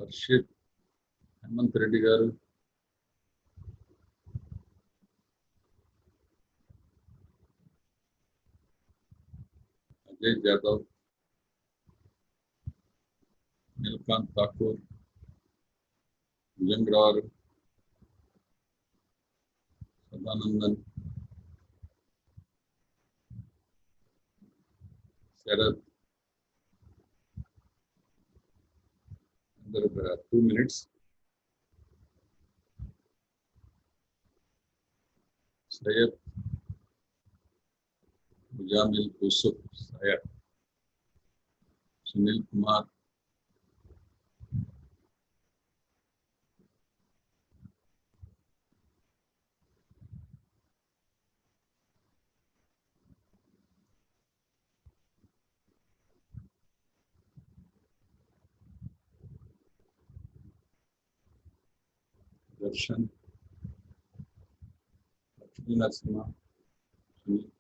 వర్షిత్ హేమంత్ రెడ్డి గారు, అజయ్ జాదవ్, నీలకాంత్ ఠాకూర్, భుజంగరావు, సదానందన్, శరత్. అందరూ 2 minutes. Syed, Muzammil, Yusuf, Syed, Sunil Kumar, Darshan, Lakshmi Narasimha, Sunil.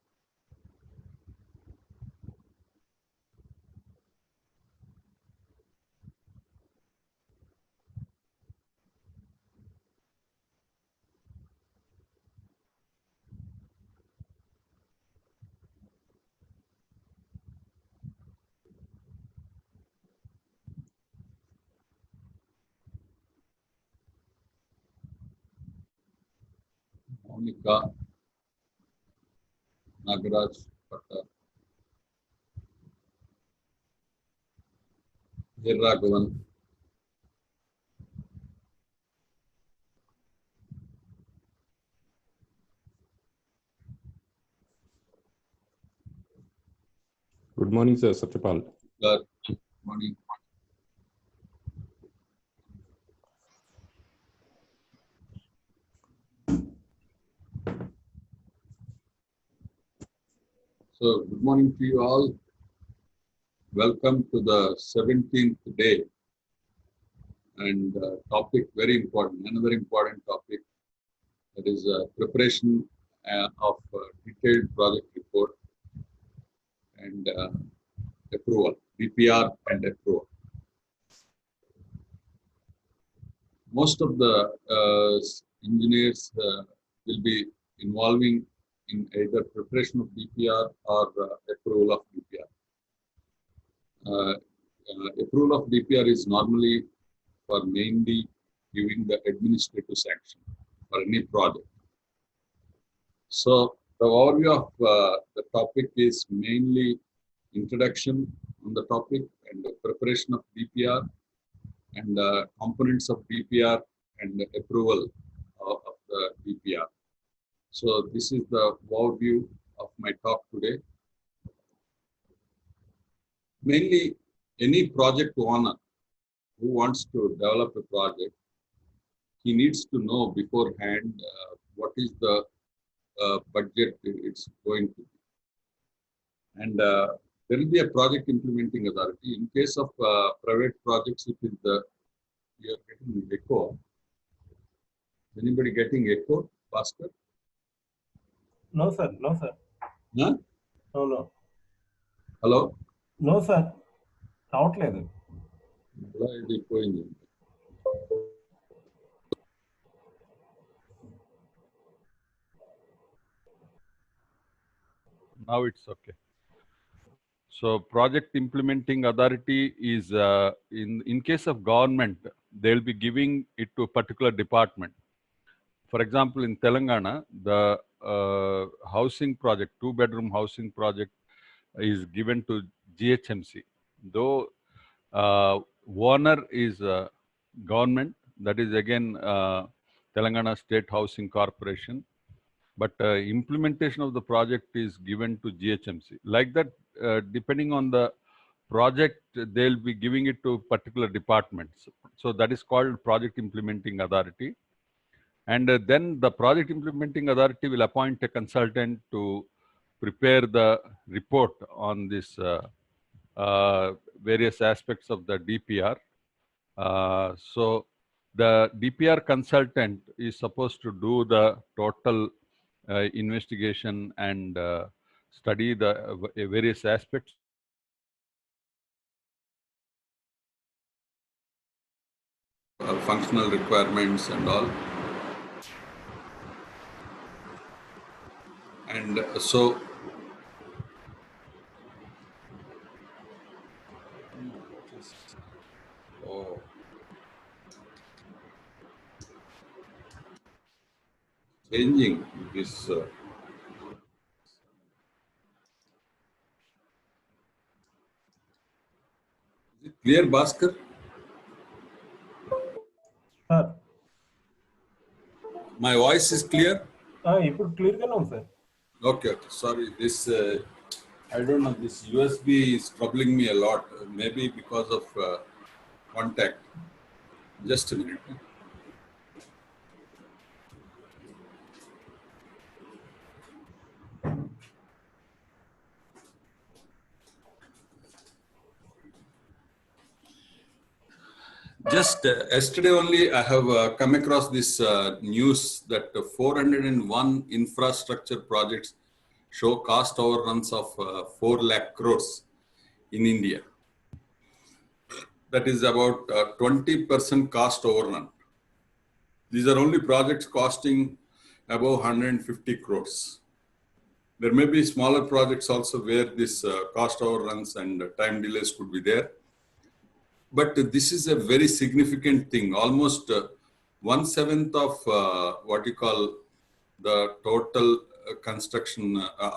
Mounika, Nagaraj పట్టార్, Veer Raghavan, Good morning, sir. Satyapal. Good morning. So, good morning to you all. Welcome to the 17th day. And topic very important, another important topic, that is preparation of detailed project report and approval, DPR and approval. Most of the engineers will be involving in either preparation of DPR or approval of DPR. Approval of DPR is normally for mainly giving the administrative sanction for any project. So the overview of the topic is mainly introduction on the topic and the preparation of DPR and components of DPR and the approval of the DPR. So this is the overview of my talk today. Mainly, any project owner who wants to develop a project, he needs to know beforehand what is the budget it's going to be. And there will be a project implementing authority. In case of private projects, it is the, we are getting echo. Anybody getting echo, Bhaskar? No, sir. No, sir. Huh? No, no. Hello? No, sir. రావట్లేదు. ఇది పోయింది. Now it's okay. So project implementing authority is in case of government, they'll be giving it to a particular department. For example, in Telangana, the housing project, 2-bedroom housing project is given to GHMC. Though owner is government, that is again Telangana State Housing Corporation. But implementation of the project is given to GHMC. Like that, depending on the project, they'll be giving it to particular departments. So that is called project implementing authority. And then the project implementing authority will appoint a consultant to prepare the report on this various aspects of the DPR. So the DPR consultant is supposed to do the total investigation and study the various aspects functional requirements and all. And so oh, changing this. Is it clear, Bhaskar? Sir My voice is clear? ఇప్పుడు క్లియర్గానే ఉంది sir. Okay, okay. Sorry, this I don't know. This USB is troubling me a lot. Maybe because of contact. Just a minute. Just yesterday only, I have come across this news that 401 infrastructure projects show cost overruns of 4 lakh crores in India. That is about 20% cost overrun. These are only projects costing above 150 crores. There may be smaller projects also where this cost overruns and time delays could be there. But this is a very significant thing. Almost 1/7 of what you call the total construction,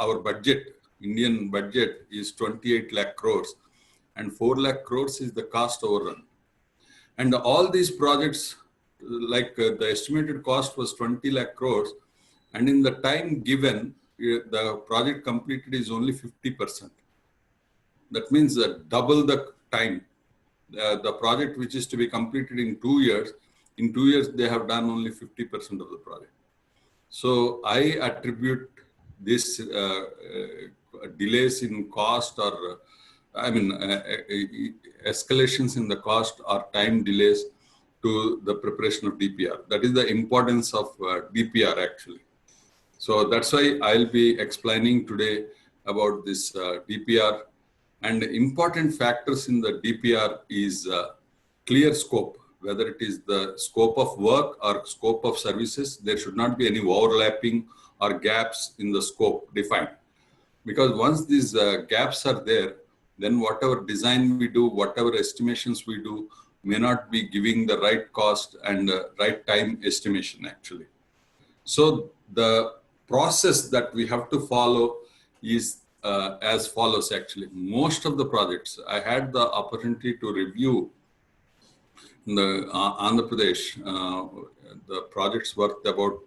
our budget, Indian budget is 28 lakh crores and 4 lakh crores is the cost overrun. And all these projects, like the estimated cost was 20 lakh crores, and in the time given, the project completed is only 50%. That means double the time. The project which is to be completed in 2 years, in 2 years they have done only 50% of the project. So I attribute this delays in cost or escalations in the cost or time delays to the preparation of DPR. That is the importance of DPR actually. So that's why I'll be explaining today about this DPR. And important factors in the DPR is clear scope, whether it is the scope of work or scope of services. There should not be any overlapping or gaps in the scope defined. Because once these gaps are there, then whatever design we do, whatever estimations we do, may not be giving the right cost and right time estimation actually. So the process that we have to follow is as follows actually. Most of the projects, I had the opportunity to review in the Andhra Pradesh, the projects worth about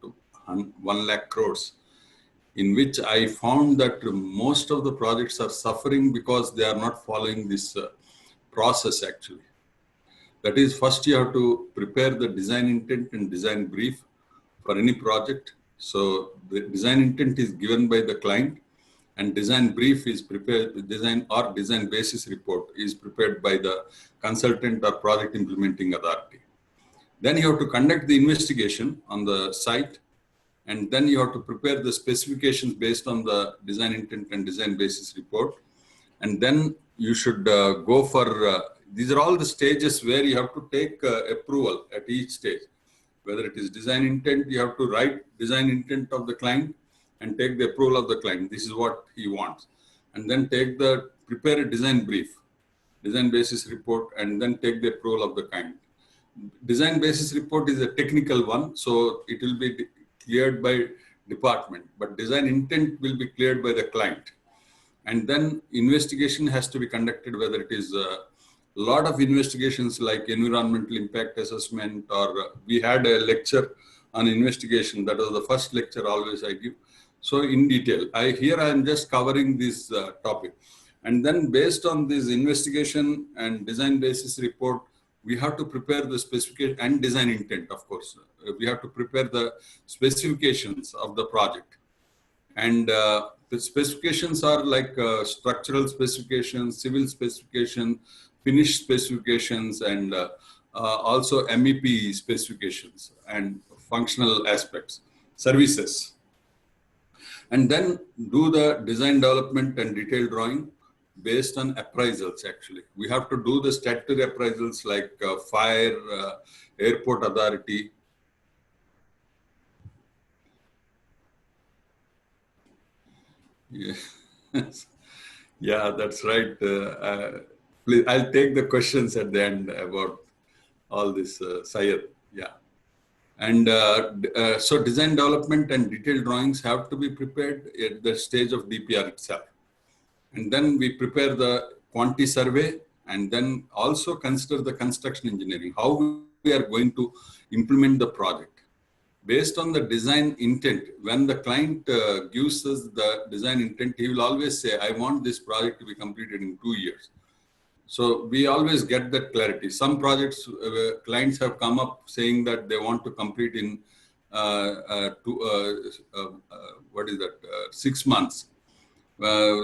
1 lakh crores, in which I found that most of the projects are suffering because they are not following this process actually. That is, first you have to prepare the design intent and design brief for any project. So the design intent is given by the client, and design brief is prepared, design basis report is prepared by the consultant or project implementing authority. Then you have to conduct the investigation on the site, and then you have to prepare the specifications based on the design intent and design basis report. And then you should go for, these are all the stages where you have to take approval at each stage. Whether it is design intent, you have to write design intent of the client and take the approval of the client. This is what he wants. And then prepare a design brief, design basis report, and then take the approval of the client. Design basis report is a technical one, so it will be cleared by department, but design intent will be cleared by the client. And then investigation has to be conducted, whether it is a lot of investigations like environmental impact assessment, or we had a lecture on investigation. That was the first lecture always I give. So in detail, here I am just covering this topic. And then based on this investigation and design basis report, we have to prepare the specification and design intent, of course. We have to prepare the specifications of the project. And the specifications are like structural specifications, civil specifications, finished specifications, and also MEP specifications and functional aspects, services. And then do the design development and detailed drawing, based on appraisals actually. We have to do the statutory appraisals like fire, airport authority. Yeah, yeah, that's right. Please, I'll take the questions at the end about all this, Syed. Yeah. And so design development and detailed drawings have to be prepared at the stage of DPR itself. And then we prepare the quantity survey and then also consider the construction engineering, how we are going to implement the project. Based on the design intent, when the client gives us the design intent, he will always say, I want this project to be completed in 2 years. So we always get that clarity. Some projects, clients have come up saying that they want to complete in 6 months.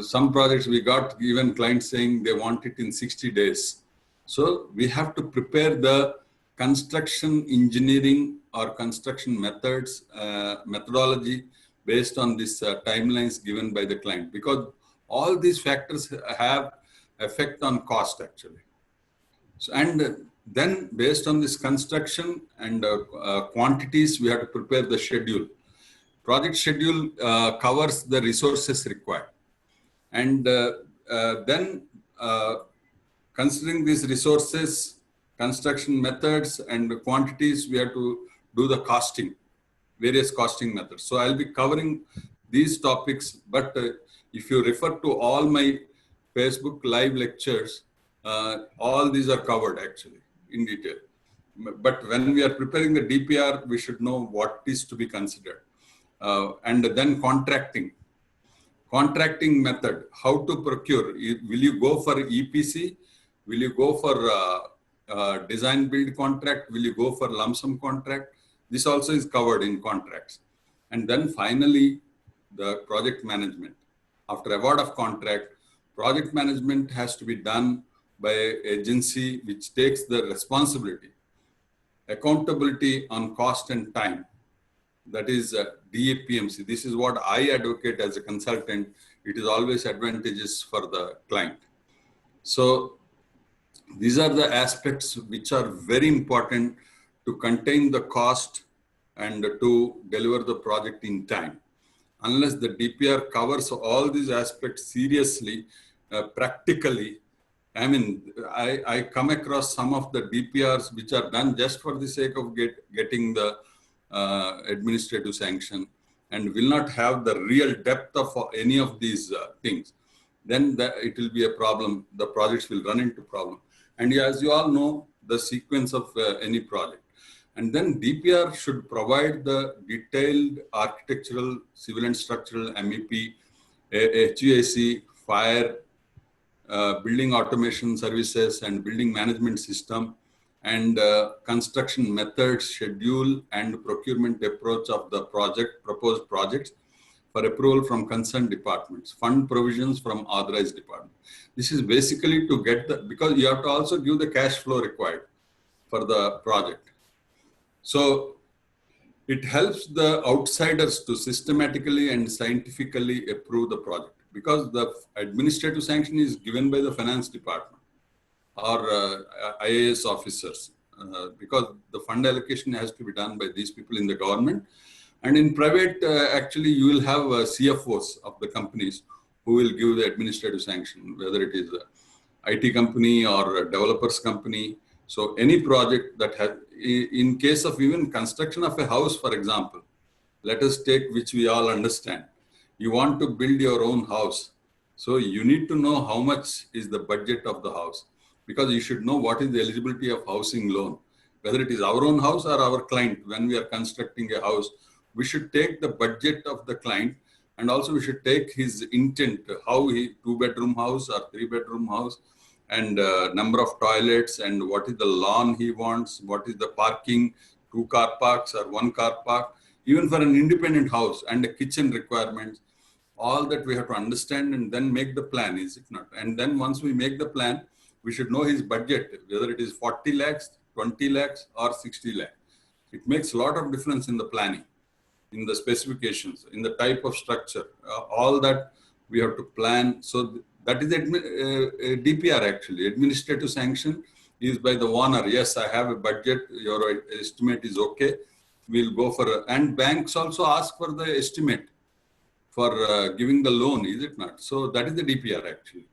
Some projects we got even clients saying they want it in 60 days. So we have to prepare the construction engineering or construction methods, methodology based on these timelines given by the client, because all these factors have effect on cost actually. So, and then based on this construction and quantities, we have to prepare the schedule. Project schedule covers the resources required. And then considering these resources, construction methods and quantities, we have to do the costing, various costing methods. So I'll be covering these topics, but if you refer to all my Facebook live lectures, all these are covered actually in detail. But when we are preparing the DPR, we should know what is to be considered. And then contracting method, how to procure. Will you go for EPC? Will you go for design build contract? Will you go for lump sum contract? This also is covered in contracts. And then finally, the project management. After award of contract, project management has to be done by an agency which takes the responsibility, accountability on cost and time. That is DAPMC. This is what I advocate as a consultant. It is always advantageous for the client. So these are the aspects which are very important to contain the cost and to deliver the project in time. Unless the DPR covers all these aspects seriously, practically, I mean, I come across some of the DPRs which are done just for the sake of getting the administrative sanction and will not have the real depth of any of these things. Then it will be a problem. The projects will run into problem. And as you all know, the sequence of any project. And then DPR should provide the detailed architectural, civil and structural, MEP, HVAC, fire, building automation services and building management system, and construction methods, schedule and procurement approach of the proposed projects for approval from concerned departments, fund provisions from authorized department. This is basically to get because you have to also give the cash flow required for the project. So it helps the outsiders to systematically and scientifically approve the project, because the administrative sanction is given by the finance department or IAS officers, because the fund allocation has to be done by these people in the government. And in private, actually, you will have CFOs of the companies who will give the administrative sanction, whether it is a IT company or a developers company. So any project that has, in case of even construction of a house, for example, let us take, which we all understand. You want to build your own house. So you need to know how much is the budget of the house, because you should know what is the eligibility of housing loan, whether it is our own house or our client. When we are constructing a house, we should take the budget of the client, and also we should take his intent, how he 2-bedroom house or 3-bedroom house, and number of toilets, and what is the lawn he wants, what is the parking, 2 car parks or 1 car park, even for an independent house, and the kitchen requirements. All that we have to understand and then make the plan, is it not? And then once we make the plan, we should know his budget, whether it is 40 lakhs, 20 lakhs or 60 lakhs. It makes a lot of difference in the planning, in the specifications, in the type of structure, all that we have to plan. So That is DPR actually. Administrative sanction is by the owner. Yes, I have a budget. Your estimate is okay. We'll go for, and banks also ask for the estimate for giving the loan, is it not? So that is the DPR actually,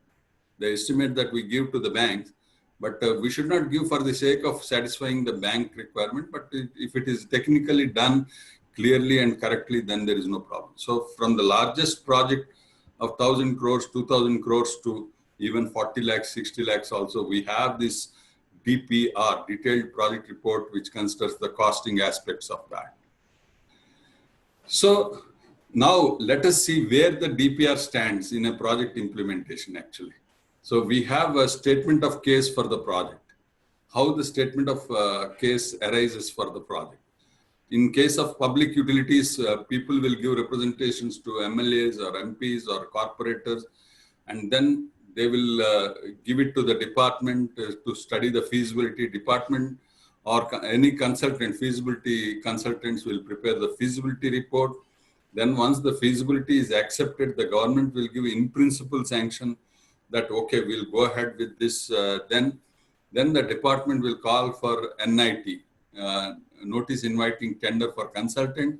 the estimate that we give to the banks. But we should not give for the sake of satisfying the bank requirement. But if it is technically done clearly and correctly, then there is no problem. So from the largest project of 1,000 crores, 2,000 crores to even 40 lakhs, 60 lakhs also, we have this DPR, detailed project report, which considers the costing aspects of that. So now let us see where the DPR stands in a project implementation actually. So we have a statement of case for the project, how the statement of case arises for the project. In case of public utilities, people will give representations to MLAs or MPs or corporators, and then they will give it to the department to study the feasibility. Department or any consultant, feasibility consultants will prepare the feasibility report. Then once the feasibility is accepted, the government will give in principle sanction that, okay, we'll go ahead with this. Then the department will call for NIT, notice inviting tender for consultant,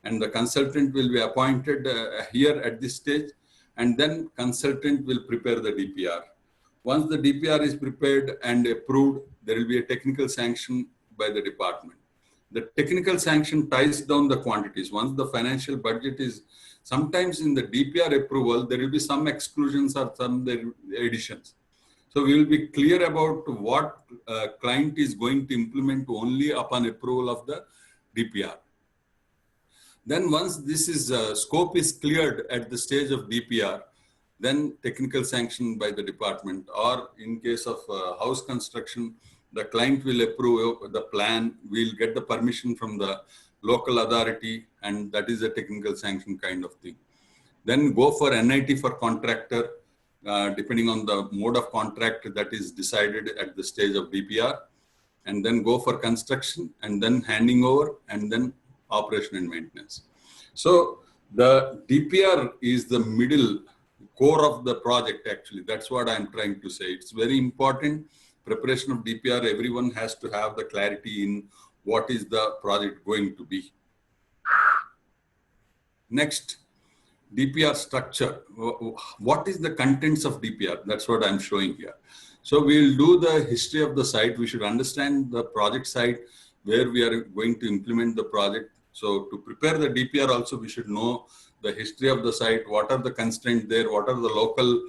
and the consultant will be appointed here at this stage, and then consultant will prepare the DPR. Once the DPR is prepared and approved, there will be a technical sanction by the department. The technical sanction ties down the quantities. Once the financial budget is, sometimes in the DPR approval, there will be some exclusions or some additions. So we will be clear about what client is going to implement only upon approval of the DPR. Then once this is scope is cleared at the stage of DPR, then technical sanction by the department, or in case of house construction, the client will approve the plan, we'll get the permission from the local authority, and that is a technical sanction kind of thing. Then go for NIT for contractor, depending on the mode of contract that is decided at the stage of DPR, and then go for construction, and then handing over, and then operation and maintenance. So the DPR is the middle core of the project actually. That's what I'm trying to say. It's very important. Preparation of DPR, everyone has to have the clarity in what is the project going to be. Next, DPR structure. What is the contents of DPR? That's what I'm showing here. So we'll do the history of the site. We should understand the project site, where we are going to implement the project. So to prepare the DPR also, we should know the history of the site, what are the constraints there, what are the local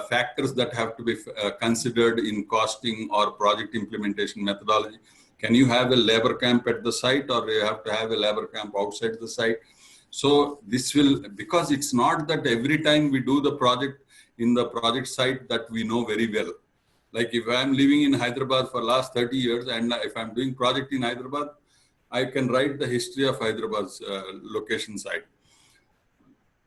factors that have to be considered in costing or project implementation methodology. Can you have a labor camp at the site, or you have to have a labor camp outside the site? So this will, because it's not that every time we do the project in the project site that we know very well. Like if I'm living in Hyderabad for last 30 years, and if I'm doing project in Hyderabad, I can write the history of Hyderabad's location site.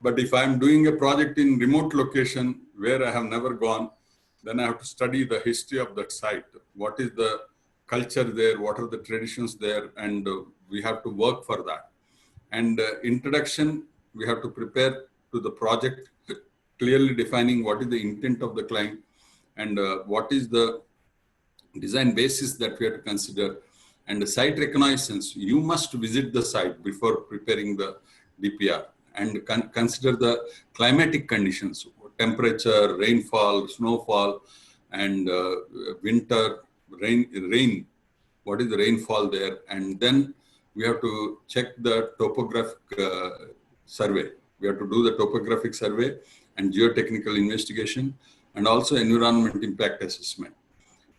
But if I'm doing a project in remote location where I have never gone, then I have to study the history of that site. What is the culture there? What are the traditions there? And we have to work for that. And introduction, we have to prepare to the project, clearly defining what is the intent of the client and what is the design basis that we have to consider. And the site reconnaissance, you must visit the site before preparing the DPR and consider the climatic conditions, temperature, rainfall, snowfall, and winter, rain, what is the rainfall there. And then we have to check the topographic survey. We have to do the topographic survey and geotechnical investigation, and also environment impact assessment.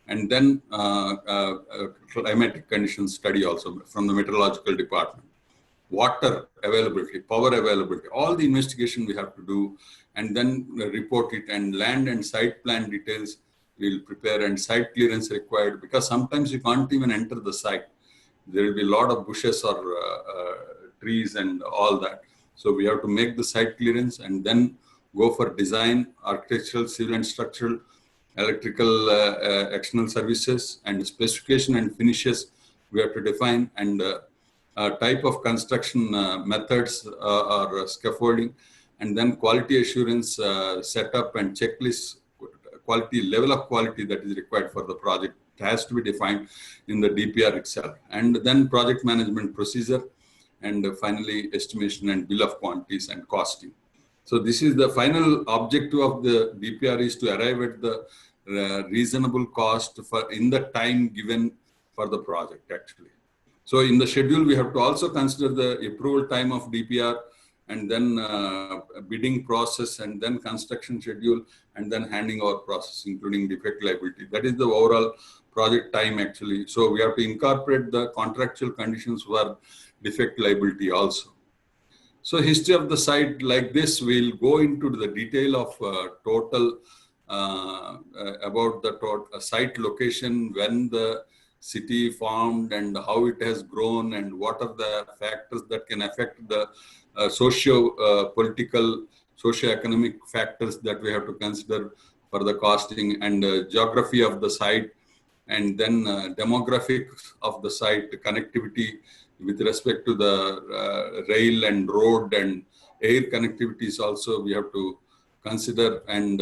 And then climatic conditions study also from the meteorological department. Water availability, power availability, all the investigation we have to do, and then report it. And land and site plan details we'll prepare, and site clearance required, because sometimes you can't even enter the site. There will be a lot of bushes or trees and all that. So we have to make the site clearance and then go for design, architectural, civil and structural, electrical, external services, and specification and finishes we have to define, and type of construction methods or scaffolding, and then quality assurance setup and checklist quality, level of quality that is required for the project. It has to be defined in the DPR itself. And then project management procedure, and finally estimation and bill of quantities and costing. So this is the final objective of the DPR, is to arrive at the reasonable cost for in the time given for the project actually. So in the schedule, we have to also consider the approval time of DPR, and then bidding process, and then construction schedule, and then handing over process, including defect liability. That is the overall project time actually. So we have to incorporate the contractual conditions for defect liability also. So history of the site like this, we'll go into the detail of total about the site location, when the city formed and how it has grown, and what are the factors that can affect the socio-political, socio-economic factors that we have to consider for the costing, and geography of the site, and then demographics of the site, connectivity with respect to the rail and road and air connectivities also we have to consider, and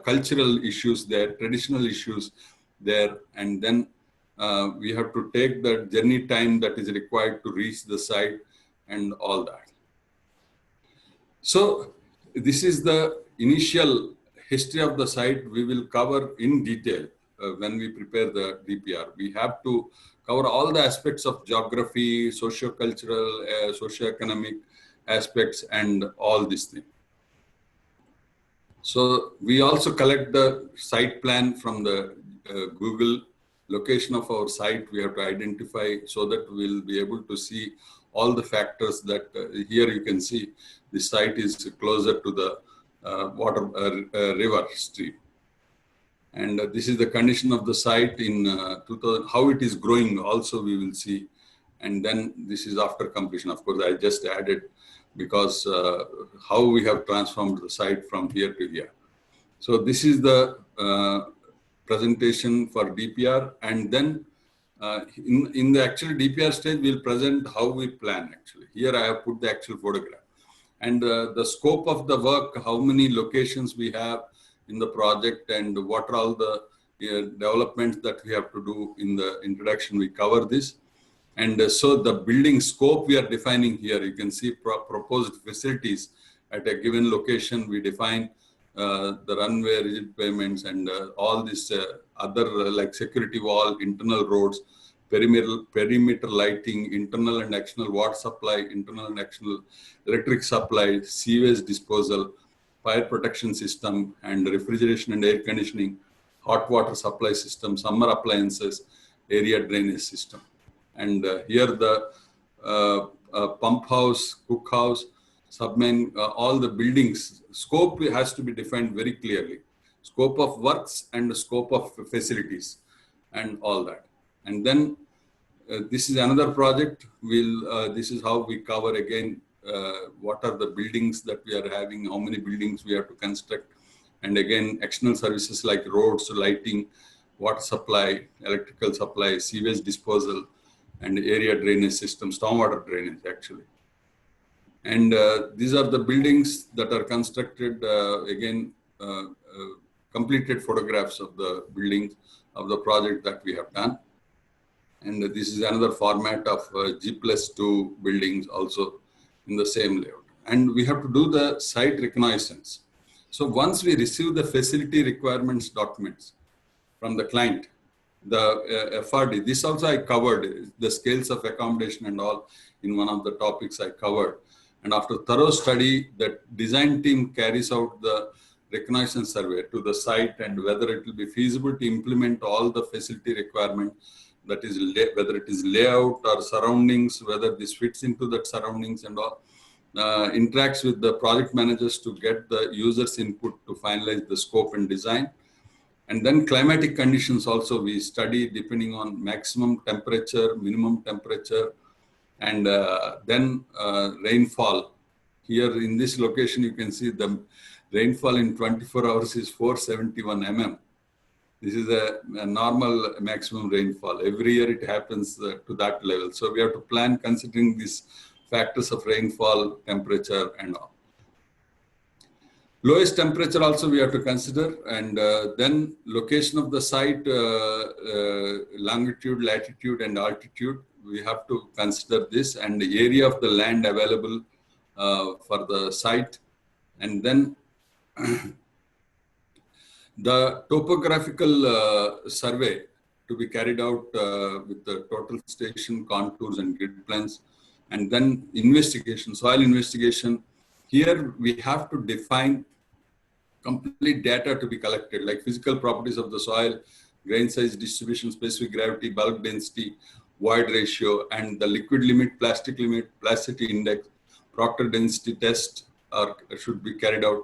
cultural issues there, traditional issues there, and then we have to take the journey time that is required to reach the site and all that. So this is the initial history of the site. We will cover in detail when we prepare the DPR. We have to cover all the aspects of geography, socio-cultural, socio-economic aspects, and all these things. So we also collect the site plan from the Google. Location of our site we have to identify, so that we'll be able to see all the factors that here you can see the site is closer to the river stream. And this is the condition of the site in 2000, how it is growing also we will see. And then this is after completion. Of course, I just added because how we have transformed the site from here to here. So this is the presentation for DPR, and then in the actual DPR stage, we'll present how we plan actually. Here I have put the actual photograph. And the scope of the work, how many locations we have in the project, and what are all the developments that we have to do in the introduction, we cover this. And so the building scope we are defining here, you can see proposed facilities at a given location. We define the runway, rigid pavements, and all this other like security wall, internal roads, perimeter lighting, internal and external water supply, internal and external electric supply, sewage disposal, fire protection system, and refrigeration and air conditioning, hot water supply system, summer appliances, area drainage system. And here the pump house, cook house, submain, all the buildings, scope has to be defined very clearly. Scope of works and the scope of facilities and all that. And then this is another project. This is how we cover again, what are the buildings that we are having, how many buildings we have to construct. And again, external services like roads, lighting, water supply, electrical supply, sewage disposal, and area drainage system, stormwater drainage actually. And these are the buildings that are constructed, again, completed photographs of the buildings of the project that we have done. And this is another format of G+2 buildings also in the same layout. And we have to do the site reconnaissance. So once we receive the facility requirements documents from the client, the FRD, this also I covered, the scales of accommodation and all in one of the topics I covered. And after thorough study, the design team carries out the reconnaissance survey to the site and whether it will be feasible to implement all the facility requirement, that is whether it is layout or surroundings, whether this fits into that surroundings and all. Interacts with the project managers to get the users' input to finalize the scope and design. And then climatic conditions also we study depending on maximum temperature, minimum temperature, and then rainfall. Here in this location, you can see the rainfall in 24 hours is 471 mm. This is a normal maximum rainfall. Every year it happens to that level. So we have to plan considering these factors of rainfall, temperature, and all. Lowest temperature also we have to consider, and then location of the site, longitude, latitude, and altitude. We have to consider this, and the area of the land available for the site, and then the topographical survey to be carried out with the total station contours and grid plans, and then investigation, soil investigation. Here we have to define complete data to be collected, like physical properties of the soil, grain size distribution, specific gravity, bulk density, void ratio, and the liquid limit, plastic limit, plasticity index, Proctor density test should be carried out.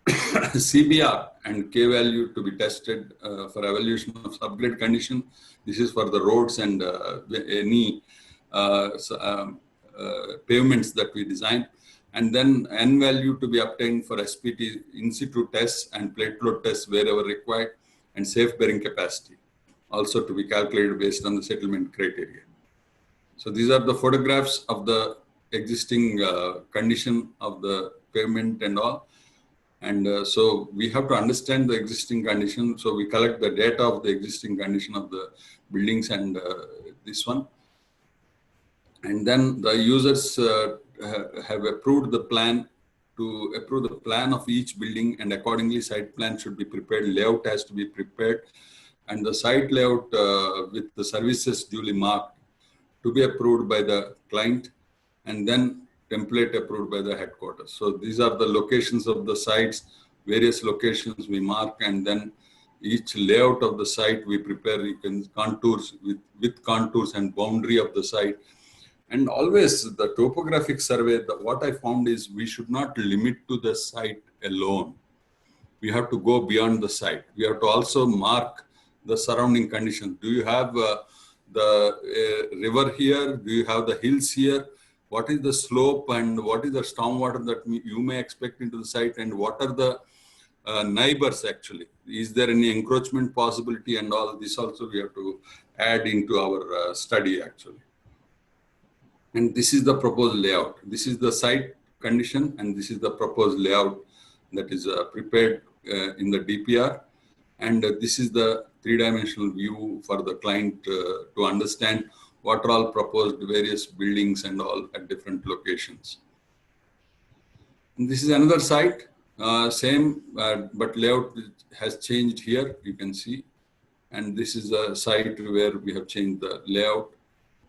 CBR and K value to be tested for evaluation of subgrade condition. This is for the roads and any pavements that we design. And then N value to be obtained for SPT in situ tests and plate load tests wherever required, and safe bearing capacity also to be calculated based on the settlement criteria. So these are the photographs of the existing condition of the pavement and all. And so we have to understand the existing condition. So we collect the data of the existing condition of the buildings and this one. And then the users have approved the plan. To approve the plan of each building, and accordingly site plan should be prepared, layout has to be prepared, and the site layout with the services duly marked to be approved by the client, and then template approved by the headquarters. So these are the locations of the sites, various locations we mark, and then each layout of the site we prepare, you can contours with contours and boundary of the site. And always the topographic survey, what I found is we should not limit to the site alone. We have to go beyond the site. We have to also mark the surrounding conditions. Do you have the river here? Do you have the hills here? What is the slope and what is the stormwater that you may expect into the site, and what are the neighbors actually? Is there any encroachment possibility, and all this also we have to add into our study actually. And this is the proposed layout. This is the site condition, and this is the proposed layout that is prepared in the DPR. And this is the three-dimensional view for the client to understand what are all proposed various buildings and all at different locations. And this is another site, same, but layout has changed here, you can see. And this is a site where we have changed the layout.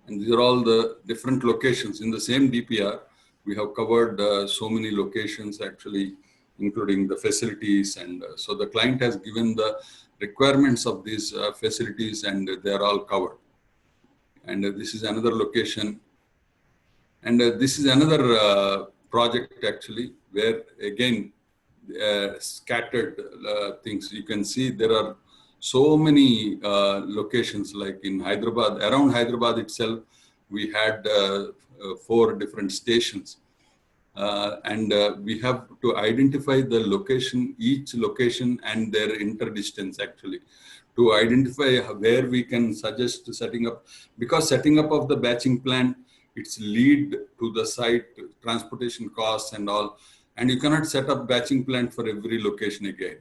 And these are all the different locations. In the same DPR, we have covered so many locations actually, including the facilities. And so the client has given the requirements of these facilities, and they are all covered. And this is another location. And this is another project actually, where again, scattered things. You can see there are so many locations, like in Hyderabad, around Hyderabad itself, we had 4 different stations. And we have to identify the location, each location and their interdistance actually, to identify where we can suggest setting up, because setting up of the batching plant, it's lead to the site, transportation costs and all, and you cannot set up batching plant for every location again.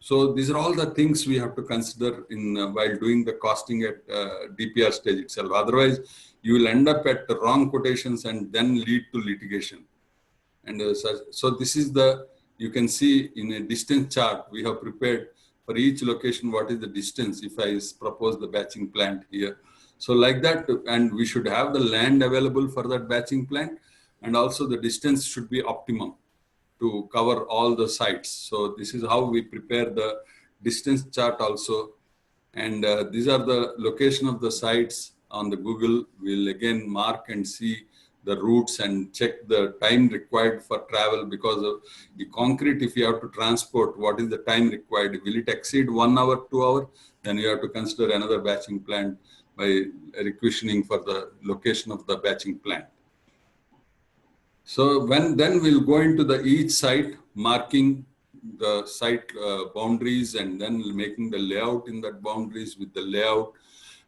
So these are all the things we have to consider in while doing the costing at DPR stage itself. Otherwise, you will end up at the wrong quotations and then lead to litigation. And so this is the, you can see in a distance chart, we have prepared for each location what is the distance if I propose the batching plant here. So like that, and we should have the land available for that batching plant, and also the distance should be optimum to cover all the sites. So this is how we prepare the distance chart also. And these are the location of the sites on the Google. We'll again mark and see the routes and check the time required for travel, because of the concrete, if you have to transport, what is the time required? Will it exceed 1 hour, 2 hours? Then you have to consider another batching plant by requisitioning for the location of the batching plant. So then we'll go into the each site, marking the site boundaries, and then making the layout in that boundaries with the layout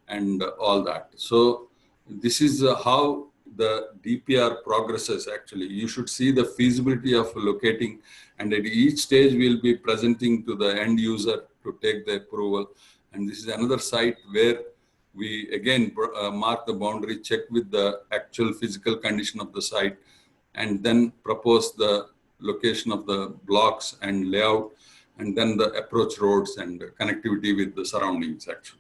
and all that. So this is how the DPR progresses, actually, you should see the feasibility of locating, and at each stage we'll be presenting to the end user to take the approval. And this is another site where we again mark the boundary, check with the actual physical condition of the site, and then propose the location of the blocks and layout, and then the approach roads and connectivity with the surroundings, actually.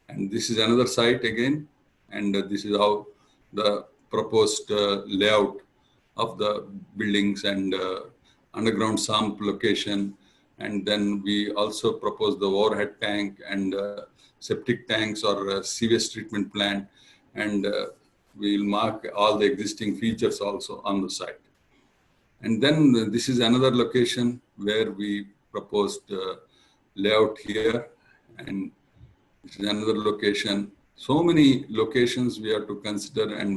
And this is another site again, and this is how the proposed layout of the buildings and underground sump location. And then we also propose the overhead tank and septic tanks or sewage treatment plant, and we'll mark all the existing features also on the site. And then this is another location where we proposed layout here, and this is another location. So many locations we have to consider and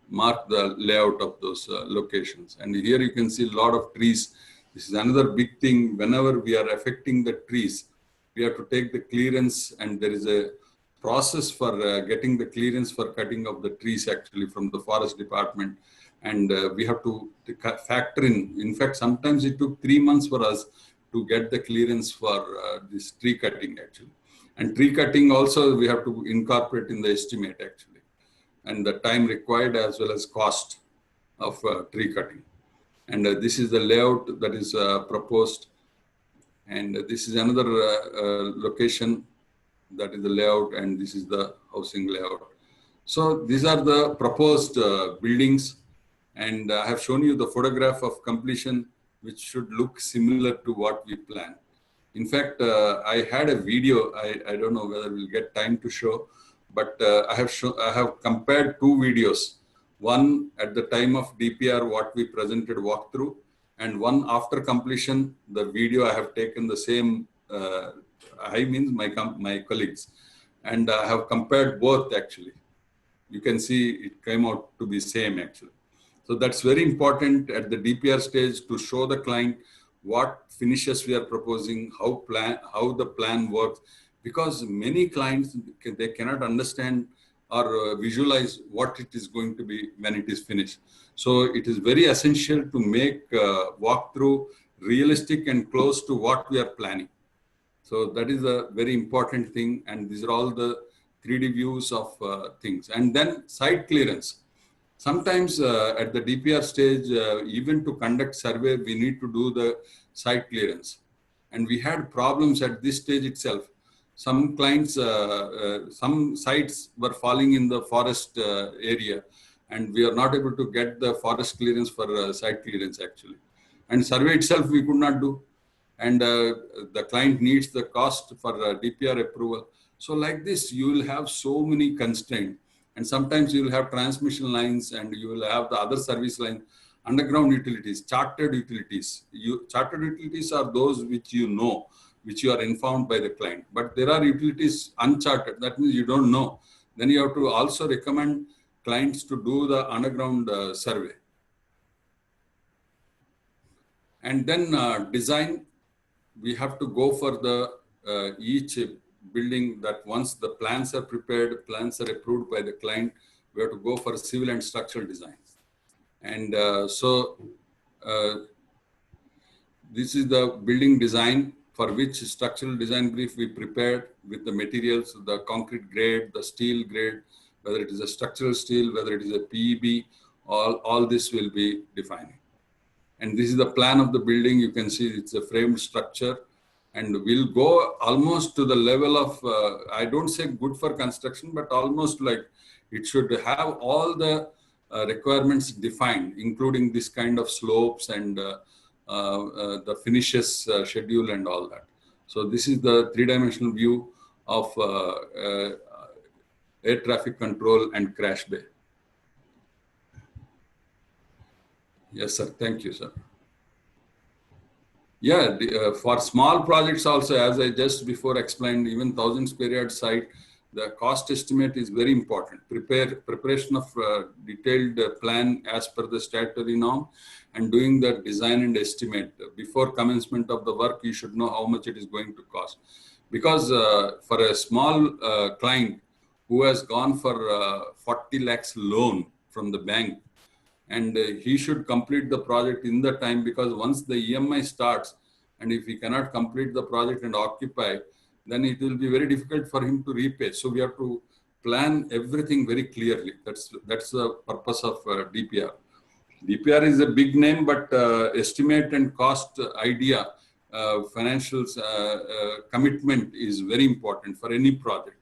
mark the layout of those locations. And here you can see a lot of trees. This is another big thing. Whenever we are affecting the trees, we have to take the clearance, and there is a process for getting the clearance for cutting of the trees, actually, from the forest department. And we have to factor in fact, sometimes it took 3 months for us to get the clearance for this tree cutting, actually. And tree cutting also we have to incorporate in the estimate, actually, and the time required as well as cost of tree cutting. And this is the layout that is proposed. And this is another location that is the layout, and this is the housing layout. So these are the proposed buildings, and I have shown you the photograph of completion, which should look similar to what we planned. In fact, I had a video. I don't know whether we'll get time to show, but I have compared 2 videos. One at the time of DPR, what we presented walkthrough, and one after completion, the video I have taken the same, I means my colleagues, and I have compared both, actually. You can see it came out to be same, actually. So that's very important at the DPR stage to show the client what finishes we are proposing, how the plan works, because many clients, they cannot understand or visualize what it is going to be when it is finished. So it is very essential to make walkthrough realistic and close to what we are planning. So that is a very important thing, and these are all the 3D views of things. And then site clearance. Sometimes at the DPR stage, even to conduct survey, we need to do the site clearance. And we had problems at this stage itself. Some clients, some sites were falling in the forest area, and we are not able to get the forest clearance for site clearance, actually. And survey itself we could not do. And the client needs the cost for DPR approval. So like this, you will have so many constraints. And sometimes you will have transmission lines, and you will have the other service line, underground utilities, chartered utilities. Chartered utilities are those which you know, which you are informed by the client. But there are utilities uncharted. That means you don't know. Then you have to also recommend clients to do the underground survey. And then design, we have to go for the each building that once the plans are prepared, plans are approved by the client, we have to go for civil and structural design. And this is the building design for which structural design brief we prepared with the materials, the concrete grade, the steel grade, whether it is a structural steel, whether it is a PEB, all this will be defining. And this is the plan of the building. You can see it's a framed structure. And we'll go almost to the level of, I don't say good for construction, but almost like it should have all the requirements defined, including this kind of slopes and the finishes schedule and all that. So this is the 3-dimensional view of air traffic control and crash bay. Yes, sir. Thank you, sir. Yeah, for small projects also, as I just before explained, even 1,000 square yard site, the cost estimate is very important. Preparation of detailed plan as per the statutory norm, and doing the design and estimate. Before commencement of the work, you should know how much it is going to cost. Because for a small client who has gone for 40 lakhs loan from the bank, and he should complete the project in the time, because once the EMI starts, and if he cannot complete the project and occupy, then it will be very difficult for him to repay. So we have to plan everything very clearly. That's the purpose of DPR. DPR is a big name, but estimate and cost idea, financial commitment is very important for any project.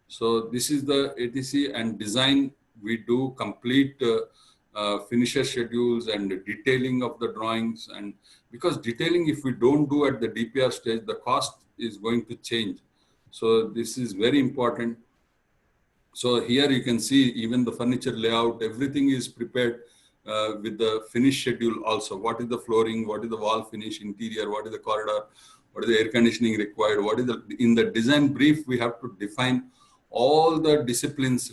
So this is the ATC and design. We do complete finisher schedules and detailing of the drawings. And because detailing, if we don't do at the DPR stage, the cost is going to change. So this is very important. So here you can see even the furniture layout, everything is prepared with the finish schedule also. What is the flooring, what is the wall finish, interior, what is the corridor, what is the air conditioning required, what is the, in the design brief, we have to define all the disciplines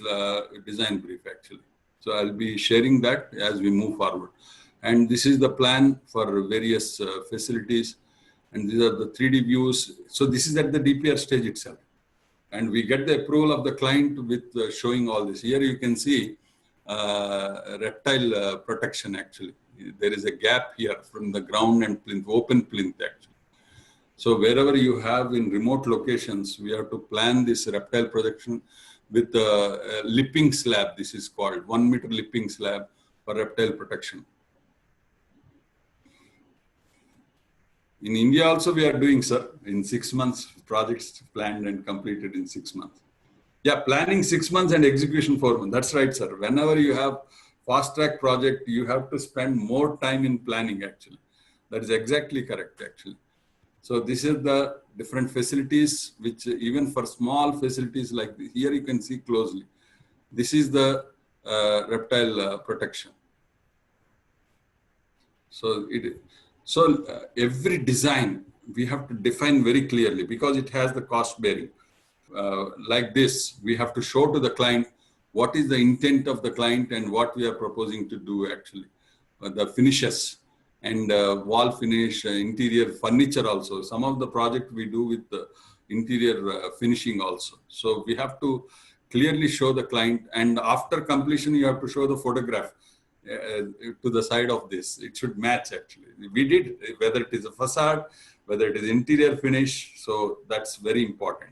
design brief actually. So I'll be sharing that as we move forward. And this is the plan for various facilities. And these are the 3D views. So this is at the DPR stage itself. And we get the approval of the client with showing all this. Here you can see reptile protection actually. There is a gap here from the ground and plinth, open plinth actually. So wherever you have in remote locations, we have to plan this reptile protection with a lipping slab. This is called 1 meter lipping slab for reptile protection. In India also we are doing, sir, in 6 months, projects planned and completed in 6 months. Yeah, planning 6 months and execution 4 months. That's right, sir. Whenever you have fast track project, you have to spend more time in planning actually. That is exactly correct actually. So this is the different facilities, which even for small facilities like this, here you can see closely. This is the reptile protection. So every design we have to define very clearly because it has the cost bearing. Like this, we have to show to the client what is the intent of the client and what we are proposing to do actually. The finishes and wall finish, interior furniture also. Some of the project we do with the interior finishing also. So we have to clearly show the client, and after completion you have to show the photograph to the side of this. It should match actually. We did, whether it is a facade, whether it is interior finish, so that's very important.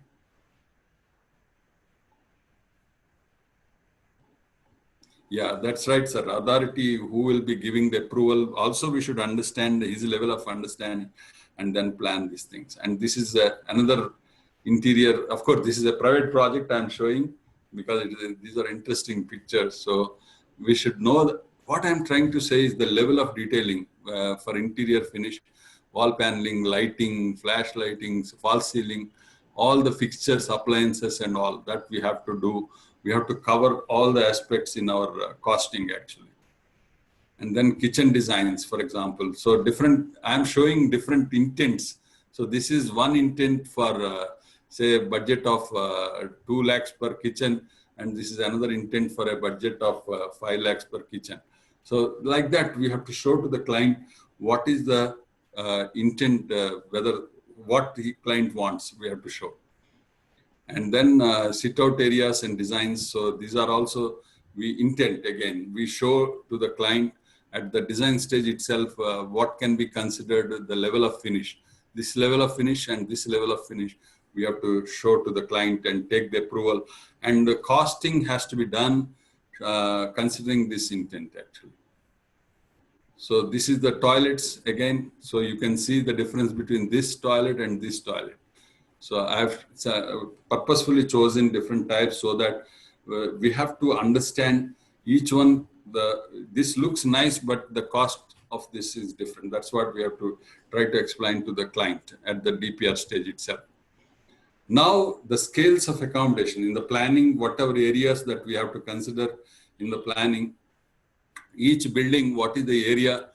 Yeah, that's right, sir. Authority who will be giving the approval. Also, we should understand his level of understanding and then plan these things. And this is another interior. Of course, this is a private project I'm showing because these are interesting pictures. So we should know that what I'm trying to say is the level of detailing for interior finish, wall paneling, lighting, flash lighting, false ceiling, all the fixtures, appliances and all that we have to do. We have to cover all the aspects in our costing actually. And then kitchen designs, for example. So I'm showing different intents. So this is one intent for say a budget of 2 lakhs per kitchen. And this is another intent for a budget of 5 lakhs per kitchen. So like that, we have to show to the client what is the intent, what the client wants, we have to show. And then sit out areas and designs. So these are also, we intend again, we show to the client at the design stage itself, what can be considered the level of finish. This level of finish and this level of finish, we have to show to the client and take the approval. And the costing has to be done considering this intent actually. So this is the toilets again. So you can see the difference between this toilet and this toilet. So I've purposefully chosen different types so that we have to understand each one. This looks nice, but the cost of this is different. That's what we have to try to explain to the client at the DPR stage itself. Now, the scales of accommodation in the planning, whatever areas that we have to consider in the planning, each building, what is the area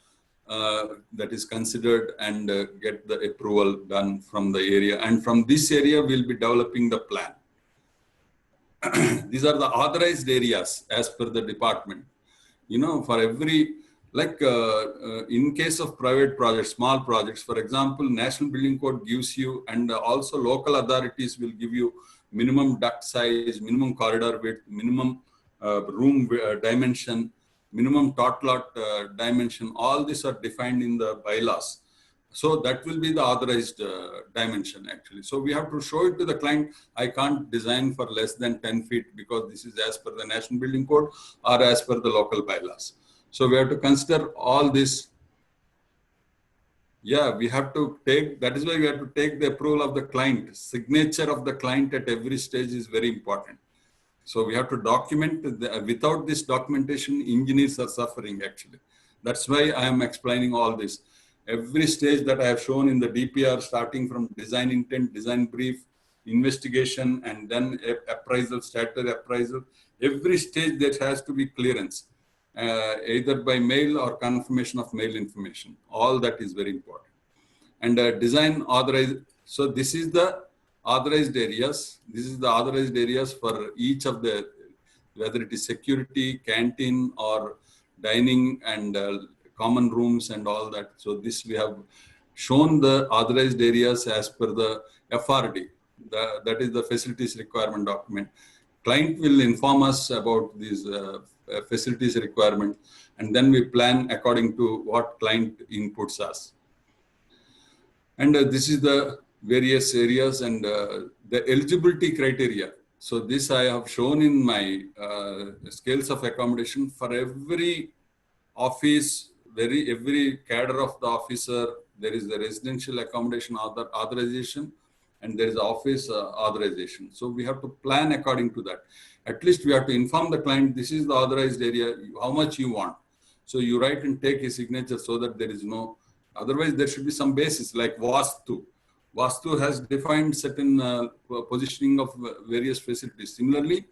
that is considered, and get the approval done from the area. And from this area, we'll be developing the plan. These are the authorized areas as per the department. You know, for every Like in case of private projects, small projects, for example, National Building Code gives you, and also local authorities will give you minimum duct size, minimum corridor width, minimum room dimension, minimum tot lot dimension. All these are defined in the bylaws. So that will be the authorized dimension actually. So we have to show it to the client. I can't design for less than 10 feet because this is as per the National Building Code or as per the local bylaws. So we have to consider all this. Yeah, we have to take, that is why we have to take the approval of the client. Signature of the client at every stage is very important. So we have to document, without this documentation, engineers are suffering actually. That's why I am explaining all this. Every stage that I have shown in the DPR, starting from design intent, design brief, investigation, and then appraisal, statutory appraisal, every stage there has to be clearance. Either by mail or confirmation of mail information. All that is very important. And design authorized. So this is the authorized areas. This is the authorized areas for each of the, whether it is security, canteen, or dining and common rooms and all that. So this we have shown the authorized areas as per the FRD. That is the facilities requirement document. Client will inform us about these facilities requirement, and then we plan according to what client inputs us. And this is the various areas and the eligibility criteria. So this I have shown in my scales of accommodation for every office, every cadre of the officer. There is the residential accommodation authorization, and there is office authorization. So we have to plan according to that. At least we have to inform the client, this is the authorized area, how much you want. So you write and take a signature so that there is no, otherwise there should be some basis like Vastu. Vastu has defined certain positioning of various facilities. Similarly,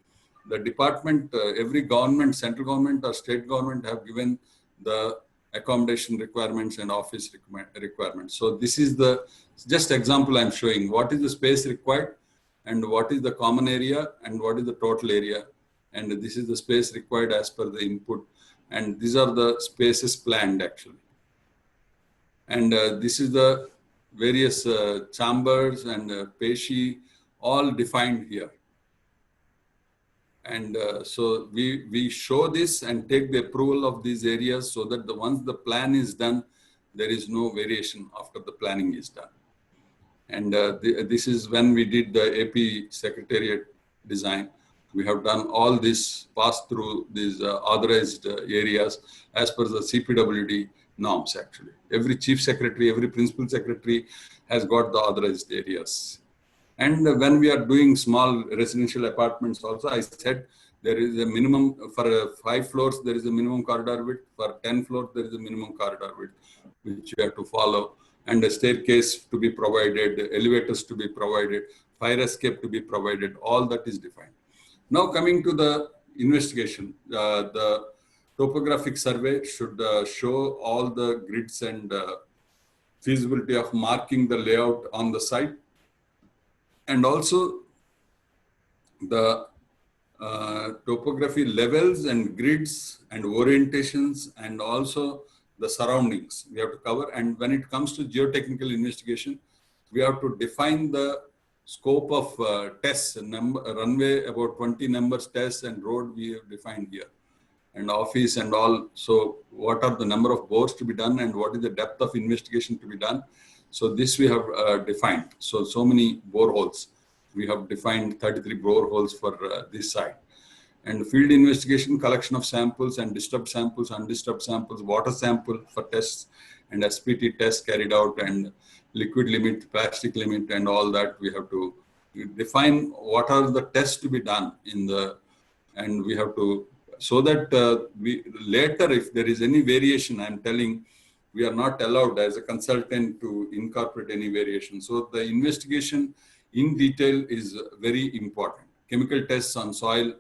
the department, every government, central government or state government have given the accommodation requirements and office requirements. So this is the just example I'm showing. What is the space required and what is the common area and what is the total area. And this is the space required as per the input. And these are the spaces planned actually. And this is the various chambers and peshi all defined here. And so we show this and take the approval of these areas so that once the plan is done, there is no variation after the planning is done. And this is when we did the AP Secretariat design. We have done all this, passed through these authorized areas as per the CPWD norms actually. Every chief secretary, every principal secretary has got the authorized areas. And when we are doing small residential apartments also, I said there is a minimum for 5 floors, there is a minimum corridor width. For 10 floors, there is a minimum corridor width, which you have to follow. And a staircase to be provided, elevators to be provided, fire escape to be provided, all that is defined. Now coming to the investigation, the topographic survey should show all the grids and feasibility of marking the layout on the site. And also the topography levels and grids and orientations and also the surroundings we have to cover. And when it comes to geotechnical investigation, we have to define the scope of tests, runway about 20 numbers tests and road we have defined here. And office and all. So what are the number of bores to be done and what is the depth of investigation to be done? So this we have defined. So many boreholes. We have defined 33 boreholes for this site. And field investigation, collection of samples and disturbed samples, undisturbed samples, water sample for tests and SPT tests carried out and liquid limit, plastic limit and all that. We have to define what are the tests to be done in the, and we have to, so that we later, if there is any variation, I'm telling, we are not allowed as a consultant to incorporate any variation. So the investigation in detail is very important. Chemical tests on soil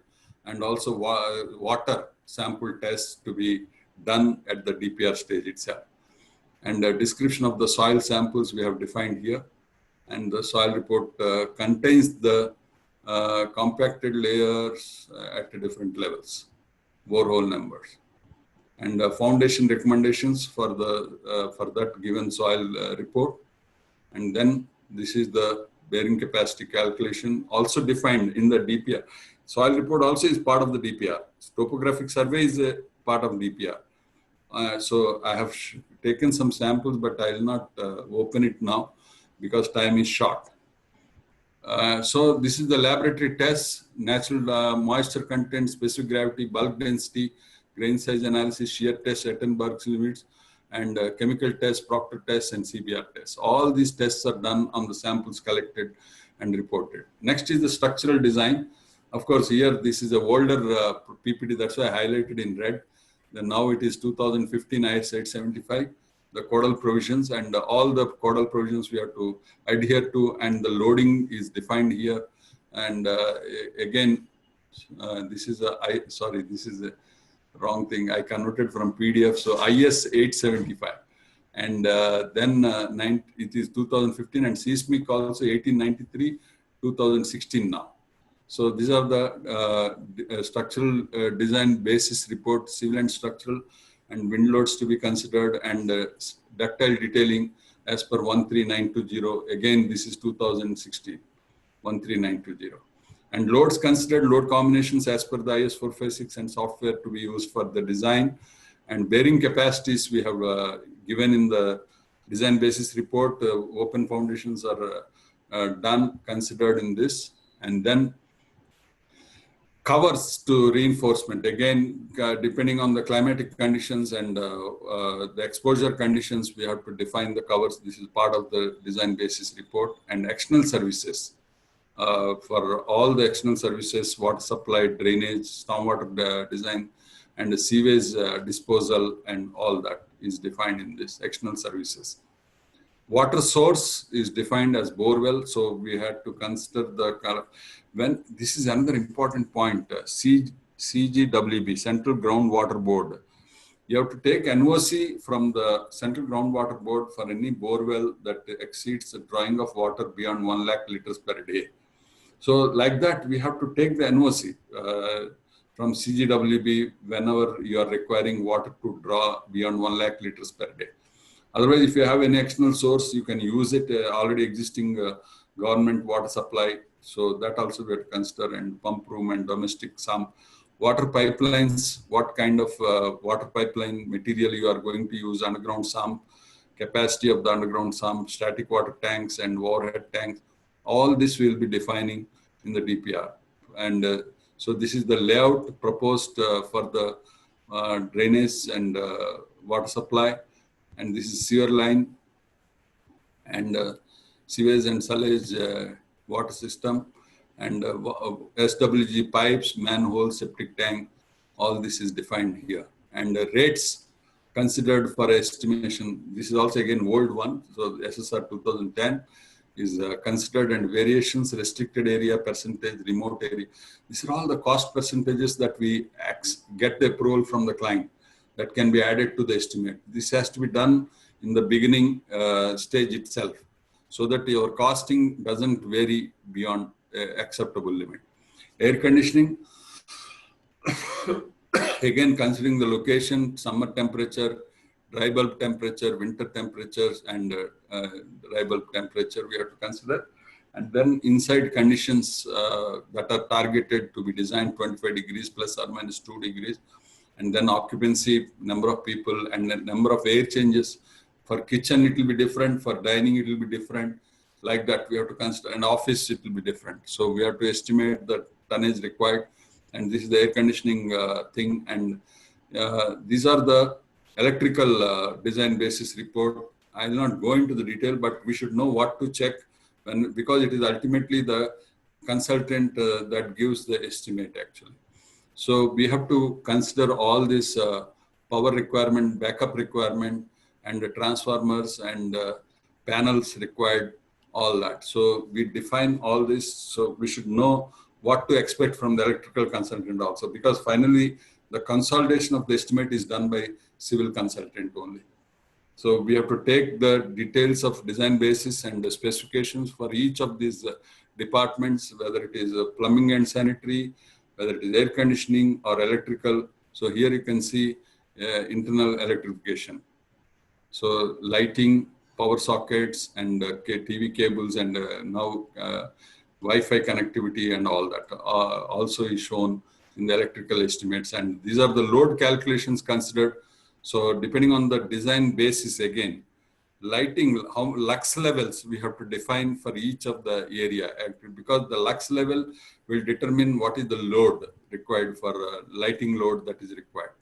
and also water sample tests to be done at the DPR stage itself. And a description of the soil samples we have defined here. And the soil report contains the compacted layers at different levels, borehole numbers. and foundation recommendations for that given soil report. And then this is the bearing capacity calculation, also defined in the DPR. Soil report also is part of the DPR. Topographic survey is a part of DPR. So I have taken some samples, but I will not open it now because time is short. So this is the laboratory tests: natural moisture content, specific gravity, bulk density, grain size analysis, shear test, Attenberg's limits, and chemical tests, Proctor tests, and CBR tests. All these tests are done on the samples collected and reported. Next is the structural design. Of course, here this is a older PPT, that's why I highlighted in red. Then now it is 2015 IS 875, the codal provisions, and all the codal provisions we have to adhere to, and the loading is defined here. And again, this is a wrong thing. I converted from PDF, so IS 875. And then it is 2015, and seismic also 1893, 2016 now. So these are the structural design basis report, civil and structural, and wind loads to be considered, and ductile detailing as per 13920. Again, this is 2016, 13920. And loads considered, load combinations as per the IS 456, and software to be used for the design. And bearing capacities we have given in the design basis report. Open foundations are done, considered in this. And then covers to reinforcement, again, depending on the climatic conditions and the exposure conditions, we have to define the covers. This is part of the design basis report. And external services, for all the external services, water supply, drainage, stormwater design, and the sewage disposal, and all that is defined in this external services. Water source is defined as borewell, so we had to consider the, when this is another important point, CGWB, Central Groundwater Board. You have to take NOC from the Central Groundwater Board for any borewell that exceeds the drawing of water beyond 1 lakh liters per day. So like that, we have to take the NOC from CGWB whenever you are requiring water to draw beyond 1 lakh liters per day. Otherwise, if you have any external source, you can use it, already existing government water supply. So that also we have to consider, and pump room and domestic sump. Water pipelines, what kind of water pipeline material you are going to use, underground sump, capacity of the underground sump, static water tanks and overhead tanks. All this will be defining in the DPR. And so this is the layout proposed for the drainage and water supply. And this is sewer line and sewage and sewage water system, and SWG pipes, manhole, septic tank, all this is defined here. And rates considered for estimation, this is also again old one, so the SSR 2010 is considered, and variations, restricted area percentage, remote area. These are all the cost percentages that we get the approval from the client that can be added to the estimate. This has to be done in the beginning stage itself, so that your costing doesn't vary beyond acceptable limit. Air conditioning, again considering the location, summer temperature, dry bulb temperature, winter temperatures, and dry bulb temperature we have to consider. And then inside conditions that are targeted to be designed 25 degrees plus or minus 2 degrees. And then occupancy, number of people, and the number of air changes. For kitchen, it will be different. For dining, it will be different. Like that, we have to consider. And office, it will be different. So we have to estimate the tonnage required. And this is the air conditioning thing. And these are the electrical design basis report. I will not go into the detail, but we should know what to check because it is ultimately the consultant that gives the estimate actually. So we have to consider all this power requirement, backup requirement, and the transformers and panels required, all that. So we define all this. So we should know what to expect from the electrical consultant also, because finally the consolidation of the estimate is done by civil consultant only. So we have to take the details of design basis and the specifications for each of these departments, whether it is plumbing and sanitary, whether it is air conditioning or electrical. So here you can see internal electrification. So lighting, power sockets, and TV cables, and now Wi-Fi connectivity and all that also is shown in the electrical estimates. And these are the load calculations considered. So depending on the design basis, again, lighting, how lux levels we have to define for each of the area, because the lux level will determine what is the load required for lighting load that is required.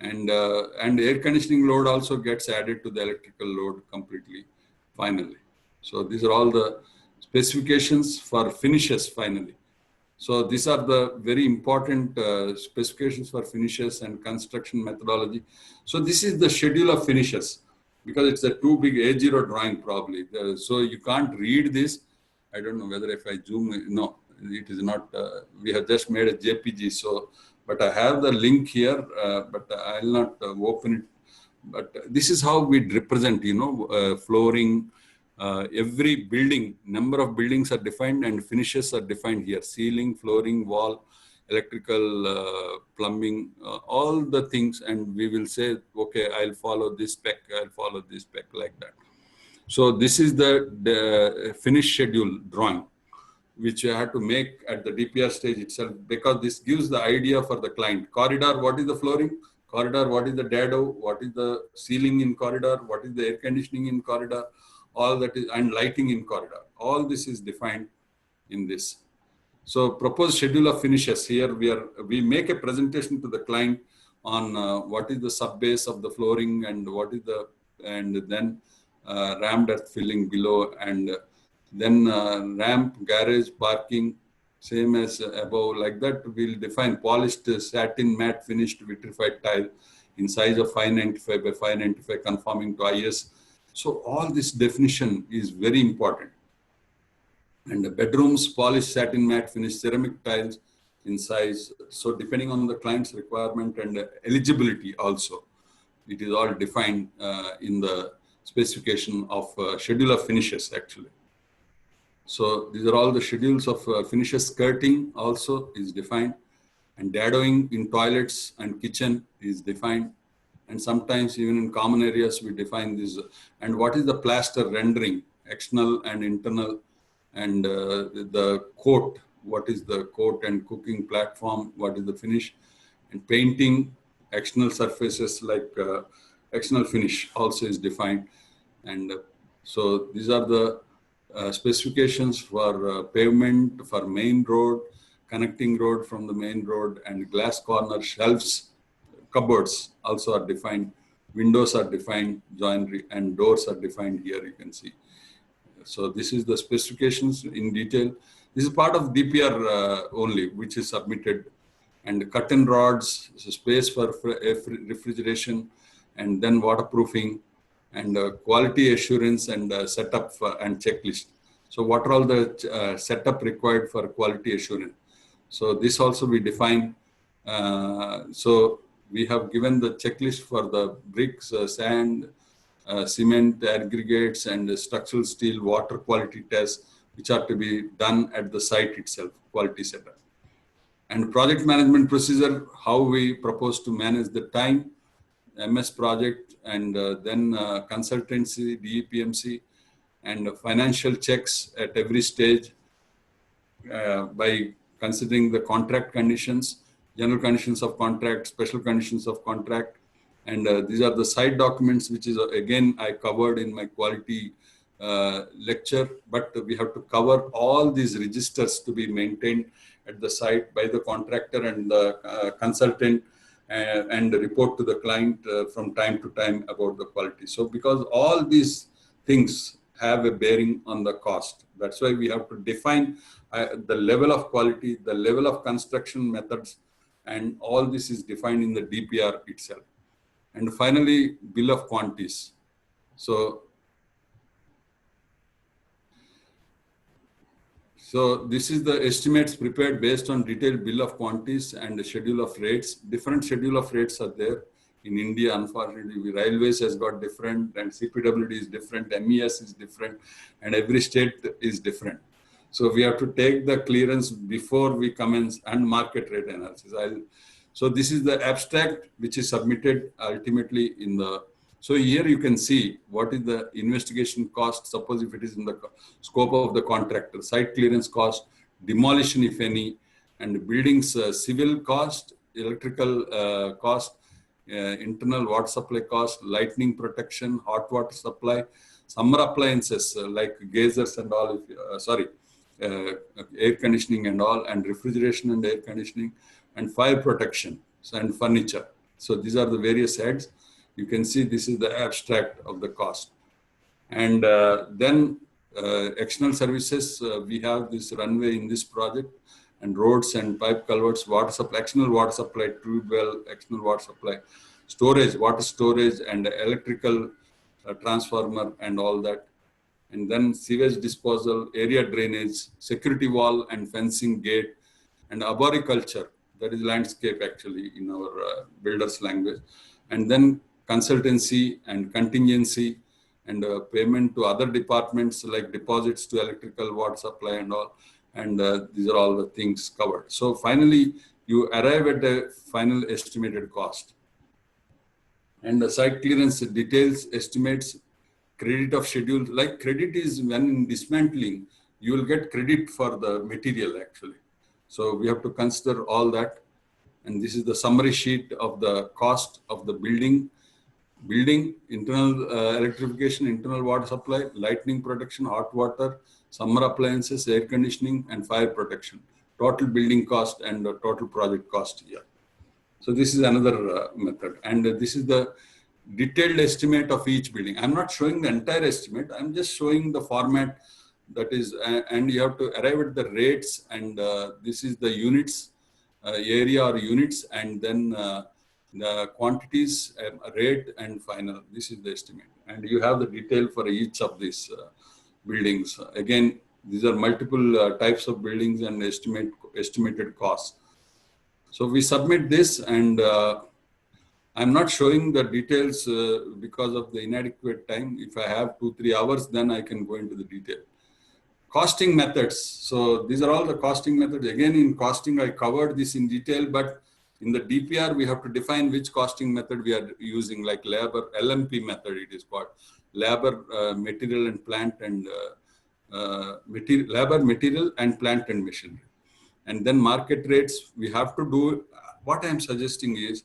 And air conditioning load also gets added to the electrical load completely, finally. So these are all the specifications for finishes, finally. So these are the very important specifications for finishes and construction methodology. So this is the schedule of finishes, because it's a too big A0 drawing probably. So you can't read this. I don't know whether if I zoom, no, it is not, we have just made a JPG. So, but I have the link here, but I'll not open it. But this is how we represent, flooring, every building, number of buildings are defined and finishes are defined here. Ceiling, flooring, wall, electrical, plumbing, all the things. And we will say, okay, I'll follow this spec, I'll follow this spec, like that. So this is the finish schedule drawing, which you have to make at the DPR stage itself, because this gives the idea for the client. Corridor, what is the flooring? Corridor, what is the dado? What is the ceiling in corridor? What is the air conditioning in corridor? All that is, and lighting in corridor. All this is defined in this. So proposed schedule of finishes, here we make a presentation to the client on what is the sub base of the flooring and what is the, and then rammed earth filling below, and then ramp, garage, parking, same as above, like that. We'll define polished satin matte finished vitrified tile in size of 595 by 595 conforming to IS. So all this definition is very important. And the bedrooms, polished satin matte finished ceramic tiles in size. So depending on the client's requirement and eligibility also, it is all defined in the specification of schedule of finishes actually. So these are all the schedules of finishes. Skirting also is defined, and dadoing in toilets and kitchen is defined. And sometimes even in common areas, we define this. And what is the plaster rendering, external and internal, and the coat, what is the coat and cooking platform, what is the finish, and painting, external surfaces like external finish also is defined. And so these are the specifications for pavement, for main road, connecting road from the main road, and glass corner shelves, cupboards also are defined. Windows are defined, joinery, and doors are defined here, you can see. So this is the specifications in detail. This is part of DPR only, which is submitted. And curtain rods, so space for refrigeration, and then waterproofing, and quality assurance, and setup and checklist. So what are all the setup required for quality assurance? So this also we define. So we have given the checklist for the bricks, sand, cement, aggregates, and structural steel water quality tests, which are to be done at the site itself, quality setup. And project management procedure, how we propose to manage the time, MS project, and then consultancy, DEPMC, and financial checks at every stage by considering the contract conditions, general conditions of contract, special conditions of contract. And these are the site documents, which is again, I covered in my quality lecture, but we have to cover all these registers to be maintained at the site by the contractor and the consultant, and report to the client from time to time about the quality. So because all these things have a bearing on the cost, that's why we have to define the level of quality, the level of construction methods, and all this is defined in the DPR itself. And finally, bill of quantities. So this is the estimates prepared based on detailed bill of quantities and the schedule of rates. Different schedule of rates are there. In India, unfortunately, railways has got different, and CPWD is different, MES is different, and every state is different. So we have to take the clearance before we commence and market rate analysis. So this is the abstract which is submitted ultimately in the. So here you can see what is the investigation cost. Suppose if it is in the scope of the contractor, site clearance cost, demolition if any, and buildings civil cost, electrical cost, internal water supply cost, lightning protection, hot water supply, summer appliances like geysers and all. Air conditioning and all, and refrigeration and air conditioning, and fire protection and furniture. So these are the various heads. You can see this is the abstract of the cost. And then external services, we have this runway in this project, and roads and pipe culverts, water supply, external water supply, tube well, external water supply, storage, water storage, and electrical transformer and all that. And then sewage disposal, area drainage, security wall and fencing gate, and arboriculture, that is landscape actually in our builder's language. And then consultancy and contingency, and payment to other departments like deposits to electrical, water supply and all. And these are all the things covered. So finally, you arrive at a final estimated cost. And the site clearance details, estimates, credit of schedule. Like credit is when in dismantling, you will get credit for the material actually. So we have to consider all that. And this is the summary sheet of the cost of the building, internal electrification, internal water supply, lightning protection, hot water, summer appliances, air conditioning, and fire protection. Total building cost and the total project cost here. So this is another method. And this is the detailed estimate of each building. I'm not showing the entire estimate. I'm just showing the format that is, and you have to arrive at the rates, and this is the units, area or units, and then the quantities, rate, and final. This is the estimate. And you have the detail for each of these buildings. Again, these are multiple types of buildings and estimated costs. So we submit this, and I'm not showing the details because of the inadequate time. If I have 2-3 hours, then I can go into the detail. Costing methods. So these are all the costing methods. Again, in costing, I covered this in detail, but in the DPR, we have to define which costing method we are using, like labor, LMP method it is called. Labor, material and plant, and labor, material and plant and machinery. And then market rates, we have to do, what I'm suggesting is,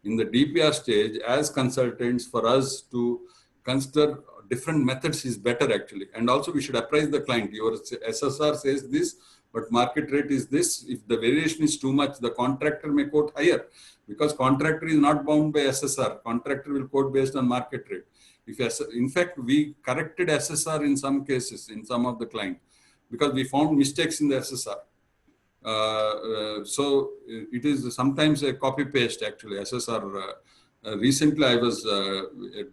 in the DPR stage, as consultants, for us to consider different methods is better actually. And also we should apprise the client. Your SSR says this, but market rate is this. If the variation is too much, the contractor may quote higher, because contractor is not bound by SSR. Contractor will quote based on market rate. In fact, we corrected SSR in some cases, in some of the client, because we found mistakes in the SSR. So it is sometimes a copy paste actually. SSR. Recently, I was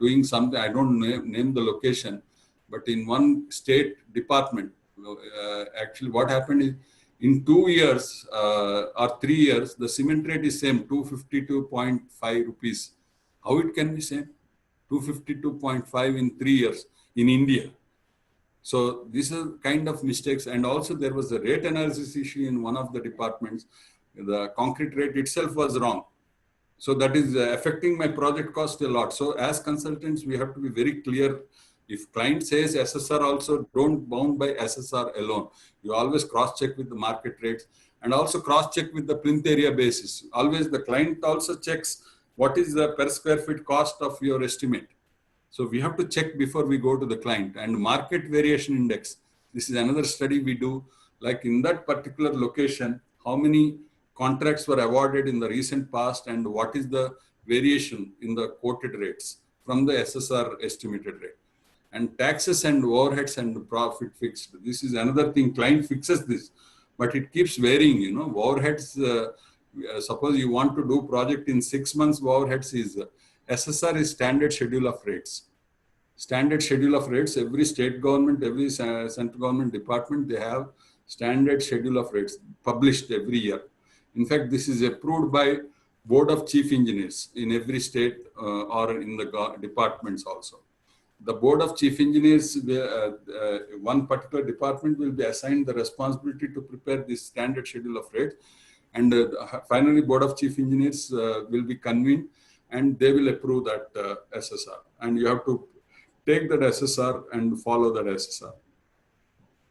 doing something. I don't name the location, but in one state department, actually, what happened is in 2 years or 3 years, the cement rate is same, 252.5 rupees. How it can be same? 252.5 in 3 years in India. So these are kind of mistakes. And also there was a rate analysis issue in one of the departments. The concrete rate itself was wrong. So that is affecting my project cost a lot. So as consultants, we have to be very clear. If client says SSR, also don't bound by SSR alone. You always cross-check with the market rates, and also cross-check with the plinth area basis. Always the client also checks what is the per square feet cost of your estimate. So we have to check before we go to the client. And market variation index. This is another study we do. Like in that particular location, how many contracts were awarded in the recent past, and what is the variation in the quoted rates from the SSR estimated rate. And taxes and overheads and profit fixed. This is another thing, client fixes this, but it keeps varying, you know, overheads. Suppose you want to do project in 6 months, overheads is, SSR is standard schedule of rates. Standard schedule of rates, every state government, every central government department, they have standard schedule of rates published every year. In fact, this is approved by Board of Chief Engineers in every state or in the departments also. The Board of Chief Engineers, one particular department will be assigned the responsibility to prepare this standard schedule of rates. and finally Board of Chief Engineers will be convened, and they will approve that SSR. And you have to take that SSR and follow that SSR.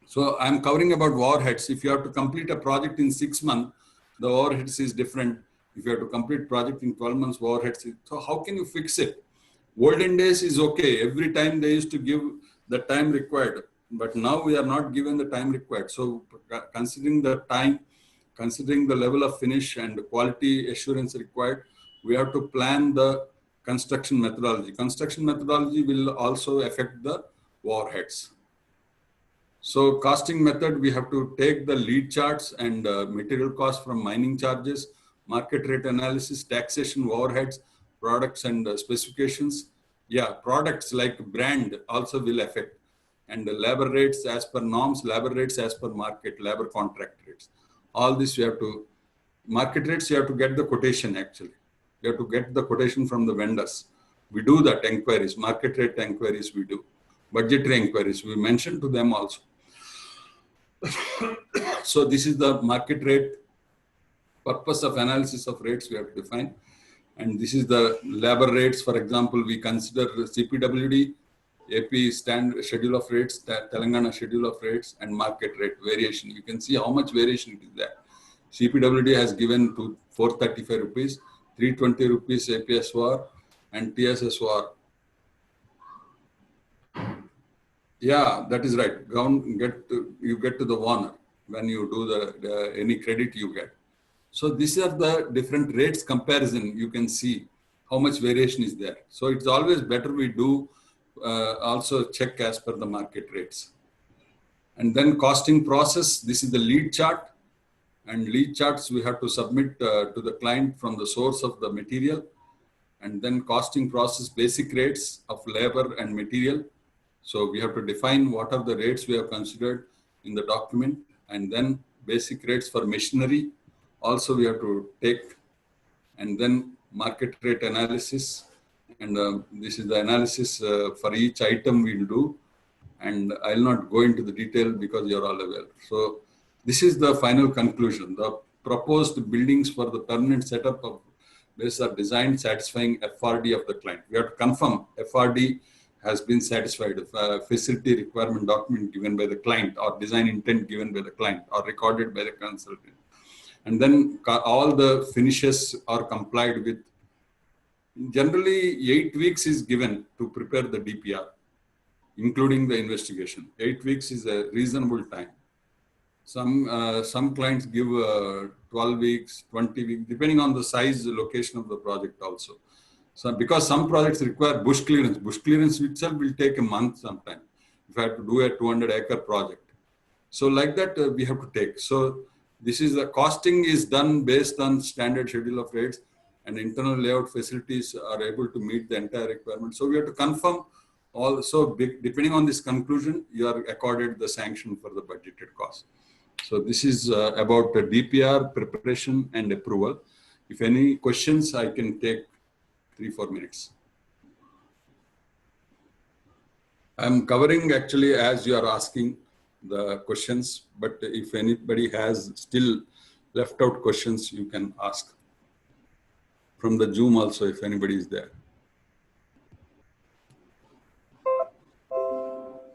So I'm covering about overheads. If you have to complete a project in 6 months, the overheads is different. If you have to complete project in 12 months, overheads is, so how can you fix it? Olden days is okay. Every time they used to give the time required, but now we are not given the time required. So considering the time, considering the level of finish and the quality assurance required, we have to plan the construction methodology. Construction methodology will also affect the overheads. So costing method, we have to take the lead charts and material costs from mining charges, market rate analysis, taxation, overheads, products and specifications. Yeah, products like brand also will affect. And the labor rates as per norms, labor rates as per market, labor contract rates. All this you have to, market rates, you have to get the quotation actually. You have to get the quotation from the vendors. We do that enquiries, market rate enquiries we do. Budgetary enquiries, we mentioned to them also. So this is the market rate, purpose of analysis of rates we have to define. And this is the labor rates. For example, we consider CPWD, AP standard schedule of rates, Telangana schedule of rates, and market rate variation. You can see how much variation is there. CPWD has given to 435 rupees, 320 rupees APSOR and TSSOR. Yeah, that is right. You get to the owner when you do the any credit you get. So these are the different rates comparison. You can see how much variation is there. So it's always better we do also check as per the market rates. And then costing process, this is the lead chart. And lead charts we have to submit to the client from the source of the material. And then costing process, basic rates of labor and material. So we have to define what are the rates we have considered in the document, and then basic rates for machinery. Also we have to take, and then market rate analysis. And this is the analysis for each item we'll do. And I'll not go into the detail because you're all aware. So this is the final conclusion. The proposed buildings for the permanent setup of this are designed satisfying FRD of the client. We have to confirm FRD has been satisfied, facility requirement document given by the client or design intent given by the client or recorded by the consultant. And then all the finishes are complied with. Generally, 8 weeks is given to prepare the DPR, including the investigation. 8 weeks is a reasonable time. Some clients give 12 weeks, 20 weeks, depending on the size, the location of the project also. So because some projects require bush clearance itself will take a month sometime if I have to do a 200-acre project. So like that we have to take. So this is the costing is done based on standard schedule of rates, and internal layout facilities are able to meet the entire requirement. So we have to confirm also, depending on this conclusion, you are accorded the sanction for the budgeted cost. So this is about the DPR preparation and approval. If any questions, I can take 3-4 minutes. I'm covering actually as you are asking the questions, but if anybody has still left out questions, you can ask from the Zoom also if anybody is there.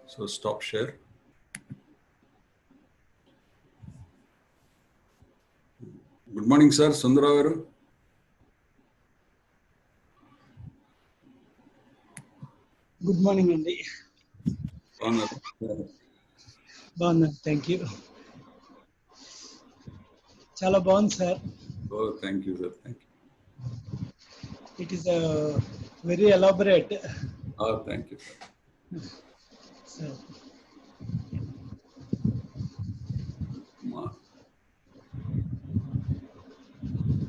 So stop share. Good morning, sir. Sundaravaru. Good morning, Andy. Bagunnanu, thank you. Chala bagundi, sir. Oh, thank you, sir. Thank you. It is very elaborate. Oh, thank you, sir.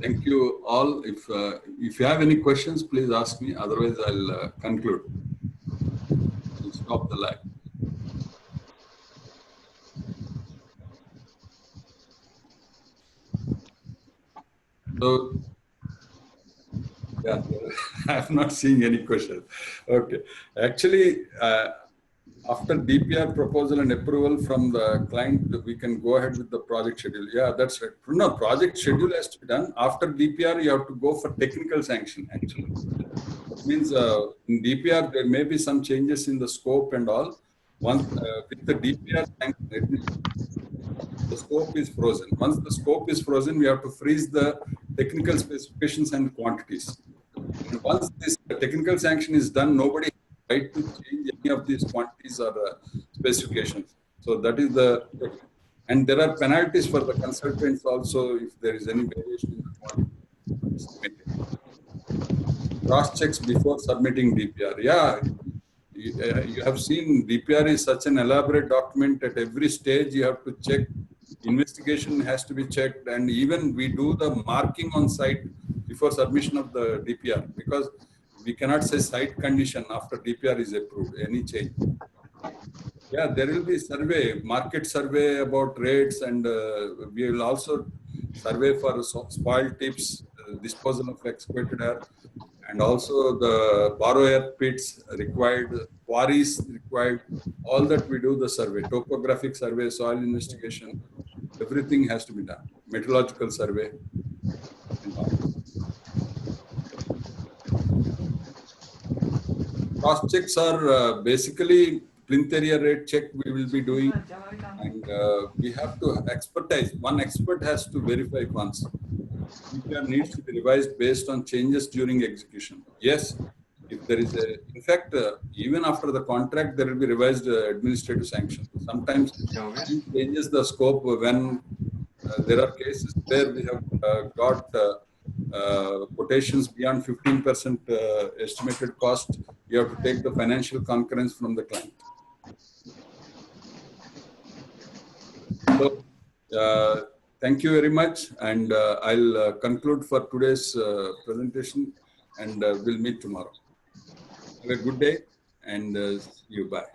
Thank you all. If you have any questions, please ask me. Otherwise, I'll conclude. I'll stop the live. So, yeah, I'm not seeing any questions. Okay. Actually, After DPR proposal and approval from the client, we can go ahead with the project schedule. Yeah, that's right. No, project schedule has to be done. After DPR, you have to go for technical sanction, actually. That means in DPR, there may be some changes in the scope and all. Once with the DPR sanction, the scope is frozen. Once the scope is frozen, we have to freeze the technical specifications and quantities. And once this technical sanction is done, nobody has the right to change any of these quantities or specifications. So that is the, and there are penalties for the consultants also if there is any variation in the quantity submitted. Cross checks before submitting DPR. Yeah, you have seen DPR is such an elaborate document. At every stage you have to check. Investigation has to be checked, and even we do the marking on site before submission of the DPR, because we cannot say site condition after DPR is approved, any change. Yeah, there will be survey, market survey about rates, and we will also survey for spoil tips, disposal of excavated air, and also the borrower pits required, quarries required, all that we do the survey, topographic survey, soil investigation, everything has to be done, meteorological survey. Cross checks are basically plinth area rate check we will be doing, and we have to expertise. One expert has to verify once. DPR needs to be revised based on changes during execution. Yes, if there is a, in fact, even after the contract, there will be revised administrative sanction. Sometimes it changes the scope when there are cases where we have got quotations beyond 15% estimated cost. You have to take the financial concurrence from the client. So, thank you very much, and I'll conclude for today's presentation, and we'll meet tomorrow. Have a good day, and see you. Bye.